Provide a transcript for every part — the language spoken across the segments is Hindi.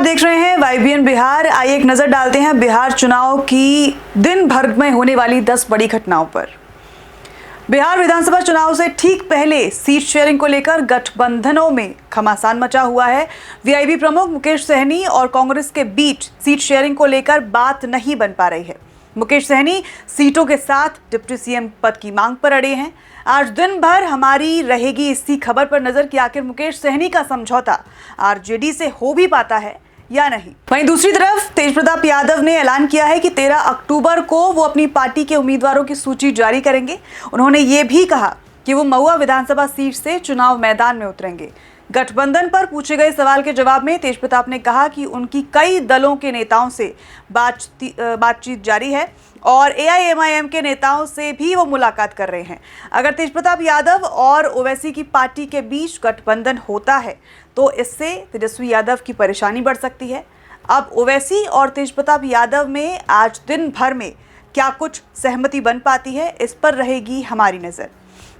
आप देख रहे हैं YBN बिहार। आइए एक नजर डालते हैं बिहार चुनाव की दिन भर में होने वाली 10 बड़ी घटनाओं पर। बिहार विधानसभा चुनाव से ठीक पहले सीट शेयरिंग को लेकर गठबंधनों में घमासान मचा हुआ है। वीआईपी प्रमुख मुकेश सहनी और कांग्रेस के बीच सीट शेयरिंग को लेकर बात नहीं बन पा रही है। मुकेश सहनी सीटों के साथ डिप्टी सीएम पद की मांग पर अड़े हैं। आज दिन भर हमारी रहेगी इसी खबर पर नजर कि आखिर मुकेश सहनी का समझौता आरजेडी से हो भी पाता है या नहीं। वहीं दूसरी तरफ तेजप्रताप यादव ने ऐलान किया है कि 13 अक्टूबर को वो अपनी पार्टी के उम्मीदवारों की सूची जारी करेंगे। उन्होंने ये भी कहा कि वो महुआ विधानसभा सीट से चुनाव मैदान में उतरेंगे। गठबंधन पर पूछे गए सवाल के जवाब में तेजप्रताप ने कहा कि उनकी कई दलों के नेताओं से बातचीत जारी है और एआईएमआईएम के नेताओं से भी वो मुलाकात कर रहे हैं। अगर तेजप्रताप यादव और ओवैसी की पार्टी के बीच गठबंधन होता है तो इससे तेजस्वी यादव की परेशानी बढ़ सकती है। अब ओवैसी और तेजप्रताप यादव में आज दिन भर में क्या कुछ सहमति बन पाती है, इस पर रहेगी हमारी नज़र।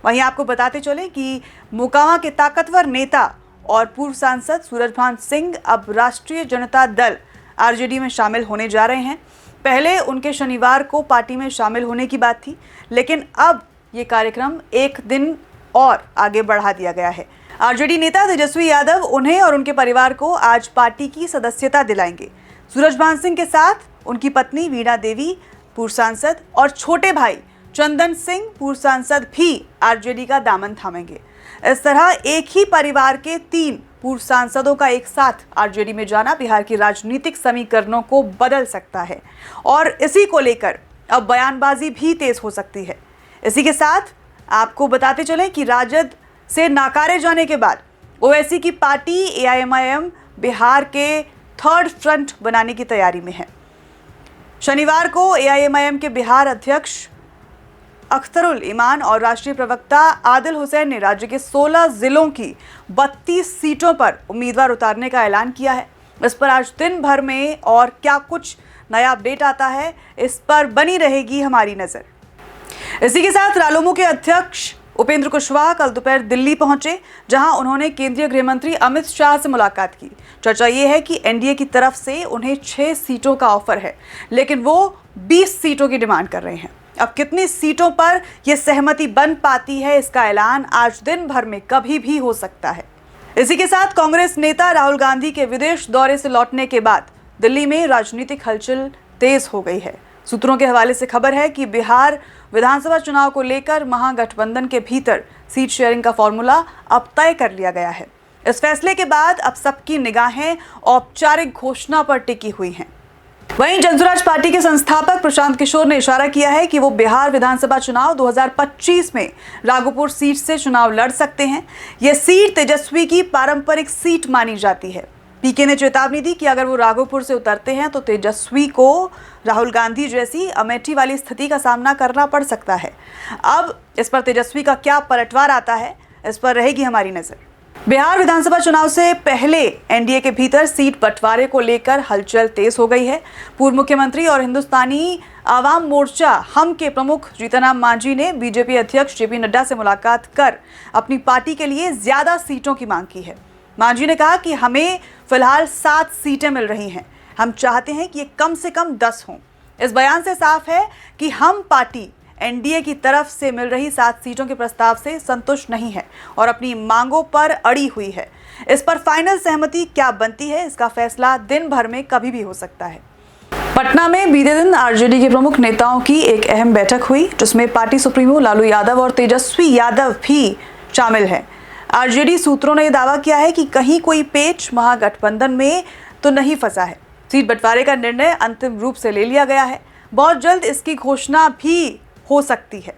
वहीं आपको बताते चले कि मोकामा के ताकतवर नेता और पूर्व सांसद सूरजभान सिंह अब राष्ट्रीय जनता दल आरजेडी में शामिल होने जा रहे हैं। पहले उनके शनिवार को पार्टी में शामिल होने की बात थी, लेकिन अब ये कार्यक्रम एक दिन और आगे बढ़ा दिया गया है। आरजेडी नेता तेजस्वी यादव उन्हें और उनके परिवार को आज पार्टी की सदस्यता दिलाएंगे। सूरजभान सिंह के साथ उनकी पत्नी वीणा देवी पूर्व सांसद और छोटे भाई चंदन सिंह पूर्व सांसद भी आरजेडी का दामन थामेंगे। इस तरह एक ही परिवार के 3 पूर्व सांसदों का एक साथ आरजेडी में जाना बिहार की राजनीतिक समीकरणों को बदल सकता है और इसी को लेकर अब बयानबाजी भी तेज हो सकती है। इसी के साथ आपको बताते चलें कि राजद से नाकारे जाने के बाद ओवैसी की पार्टी एआईएमआईएम बिहार के थर्ड फ्रंट बनाने की तैयारी में है। शनिवार को एआईएमआईएम के बिहार अध्यक्ष अख्तरुल ईमान और राष्ट्रीय प्रवक्ता आदिल हुसैन ने राज्य के 16 जिलों की 32 सीटों पर उम्मीदवार उतारने का ऐलान किया है। इस पर आज दिन भर में और क्या कुछ नया अपडेट आता है, इस पर बनी रहेगी हमारी नजर। इसी के साथ रालोमो के अध्यक्ष उपेंद्र कुशवाहा कल दोपहर दिल्ली पहुंचे, जहां उन्होंने केंद्रीय गृह मंत्री अमित शाह से मुलाकात की। चर्चा ये है कि एनडीए की तरफ से उन्हें 6 सीटों का ऑफर है, लेकिन वो 20 सीटों की डिमांड कर रहे हैं। अब कितनी सीटों पर यह सहमति बन पाती है, इसका ऐलान आज दिन भर में कभी भी हो सकता है। इसी के साथ कांग्रेस नेता राहुल गांधी के विदेश दौरे से लौटने के बाद दिल्ली में राजनीतिक हलचल तेज हो गई है। सूत्रों के हवाले से खबर है कि बिहार विधानसभा चुनाव को लेकर महागठबंधन के भीतर सीट शेयरिंग का फॉर्मूला अब तय कर लिया गया है। इस फैसले के बाद अब सबकी निगाहें औपचारिक घोषणा पर टिकी हुई हैं। वहीं जनसुराज पार्टी के संस्थापक प्रशांत किशोर ने इशारा किया है कि वो बिहार विधानसभा चुनाव 2025 में राघोपुर सीट से चुनाव लड़ सकते हैं। यह सीट तेजस्वी की पारंपरिक सीट मानी जाती है। पीके ने चेतावनी दी कि अगर वो राघोपुर से उतरते हैं तो तेजस्वी को राहुल गांधी जैसी अमेठी वाली स्थिति का सामना करना पड़ सकता है। अब इस पर तेजस्वी का क्या पलटवार आता है, इस पर रहेगी हमारी नजर। बिहार विधानसभा चुनाव से पहले एनडीए के भीतर सीट बंटवारे को लेकर हलचल तेज हो गई है। पूर्व मुख्यमंत्री और हिंदुस्तानी आवाम मोर्चा हम के प्रमुख जीतनराम मांझी ने बीजेपी अध्यक्ष जेपी नड्डा से मुलाकात कर अपनी पार्टी के लिए ज्यादा सीटों की मांग की है। मांझी ने कहा कि हमें फिलहाल 7 सीटें मिल रही हैं, हम चाहते हैं कि ये कम से कम 10 हों। इस बयान से साफ है कि हम पार्टी एनडीए की तरफ से मिल रही 7 सीटों के प्रस्ताव से संतुष्ट नहीं है और अपनी मांगों पर अड़ी हुई है। इस पर फाइनल सहमति क्या बनती है, इसका फैसला दिन भर में कभी भी हो सकता है। पटना में बीते दिन आरजेडी के प्रमुख नेताओं की एक अहम बैठक हुई, जिसमें पार्टी सुप्रीमो लालू यादव और तेजस्वी यादव भी शामिल हैं। आरजेडी सूत्रों ने दावा किया है कि कहीं कोई पेच महागठबंधन में तो नहीं फंसा है। सीट बंटवारे का निर्णय अंतिम रूप से ले लिया गया है। बहुत जल्द इसकी घोषणा भी हो सकती है।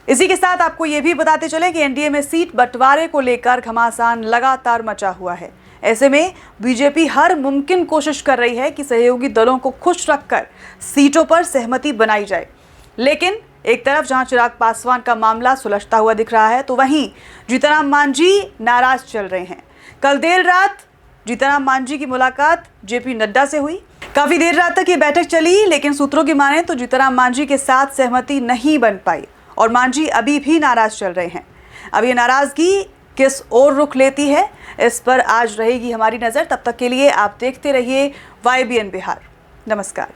इसी के साथ आपको यह भी बताते चले कि एनडीए में सीट बंटवारे को लेकर घमासान लगातार मचा हुआ है। ऐसे में बीजेपी हर मुमकिन कोशिश कर रही है कि सहयोगी दलों को खुश रखकर सीटों पर सहमति बनाई जाए। लेकिन एक तरफ जहां चिराग पासवान का मामला सुलझता हुआ दिख रहा है, तो वहीं जीतनराम मांझी नाराज चल रहे हैं। कल देर रात जीतनराम मांझी की मुलाकात जेपी नड्डा से हुई। काफी देर रात तक ये बैठक चली, लेकिन सूत्रों की माने तो जीतनराम मांझी के साथ सहमति नहीं बन पाई और मांझी अभी भी नाराज चल रहे हैं। अब ये नाराजगी किस ओर रुख लेती है, इस पर आज रहेगी हमारी नज़र। तब तक के लिए आप देखते रहिए YBN बिहार। नमस्कार।